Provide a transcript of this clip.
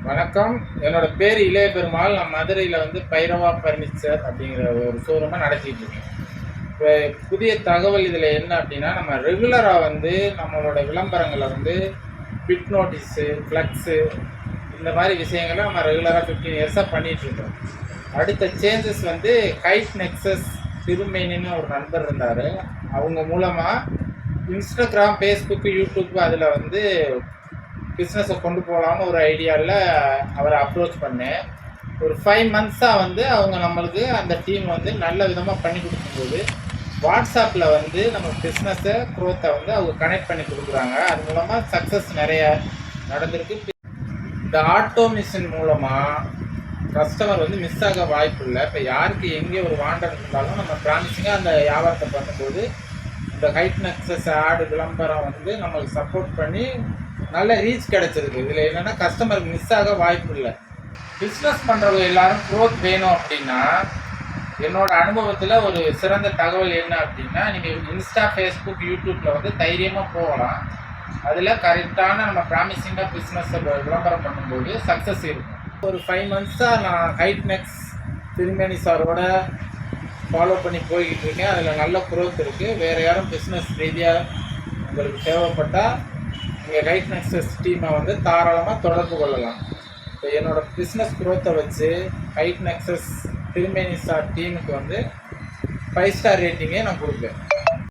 வணக்கம். என்னோட பேர் இளைய பெருமாள். நான் மதுரையில் பைரவா ஃபர்னிச்சர் அப்படிங்கிற ஒரு ஷோரூமை நடத்திட்டு இருக்கேன். இப்போ புதிய தகவல் இதில் என்ன அப்படின்னா, நம்ம ரெகுலராக நம்மளோட விளம்பரங்களை பிட் நோட்டீஸு, ஃப்ளக்ஸு இந்த மாதிரி விஷயங்களை நம்ம ரெகுலராக 15 இயர்ஸாக பண்ணிகிட்ருக்கோம். அடுத்த சேஞ்சஸ் கைட் நெக்ஸஸ் திருமேனின்னு ஒரு நண்பர் இருந்தார். அவங்க மூலமாக இன்ஸ்டாகிராம், ஃபேஸ்புக்கு, யூடியூப் அதில் பிஸ்னஸை கொண்டு போகலான்னு ஒரு ஐடியாவில் அவரை அப்ரோச் பண்ணேன். ஒரு 5 மந்த்ஸாக அவங்க நம்மளுக்கு அந்த டீம் நல்ல விதமாக பண்ணி கொடுக்கும்போது வாட்ஸ்அப்பில் நம்ம பிஸ்னஸை க்ரோத்தை அவங்க கனெக்ட் பண்ணி கொடுக்குறாங்க. அது மூலமாக சக்ஸஸ் நிறைய நடந்திருக்கு. இந்த ஆட்டோ மிஷின் மூலமாக கஸ்டமர் மிஸ் ஆக வாய்ப்பு இல்லை. இப்போ யாருக்கு எங்கே ஒரு வாண்டர் இருந்தாலும் நம்ம ப்ராமிசிங்காக அந்த வியாபாரத்தை பண்ணும்போது இந்த கைட் நெக்ஸஸ் ஆடு விளம்பரம் நம்மளுக்கு சப்போர்ட் பண்ணி நல்ல ரீச் கிடச்சிருக்கு. இதில் என்னென்னா கஸ்டமருக்கு மிஸ் ஆக வாய்ப்பு இல்லை. பிஸ்னஸ் பண்ணுறவங்க எல்லாரும் க்ரோத் வேணும் அப்படின்னா என்னோட அனுபவத்தில் ஒரு சிறந்த தகவல் என்ன அப்படின்னா, நீங்கள் இன்ஸ்டா, ஃபேஸ்புக், யூடியூப்பில் தைரியமாக போகலாம். அதில் கரெக்டான நம்ம ப்ராமிசிங்காக பிஸ்னஸை விளம்பரம் பண்ணும்போது சக்ஸஸ் இருக்கும். ஒரு 5 மந்த்ஸாக நான் கைட் நெக்ஸ் திருமேனி சாரோட ஃபாலோ பண்ணி போய்கிட்டு இருக்கேன். அதில் நல்ல க்ரோத் இருக்குது. வேறு யாரும் பிஸ்னஸ் ரீதியாக உங்களுக்கு தேவைப்பட்டால் நீங்கள் கைட் நெக்ஸஸ் டீமை தாராளமாக தொடர்பு கொள்ளலாம். இப்போ என்னோடய பிஸ்னஸ் க்ரோத்தை வச்சு கைட் நெக்ஸஸ் திருமேனி சார் டீமுக்கு 5 ஸ்டார் ரேட்டிங்கே நான் கொடுப்பேன்.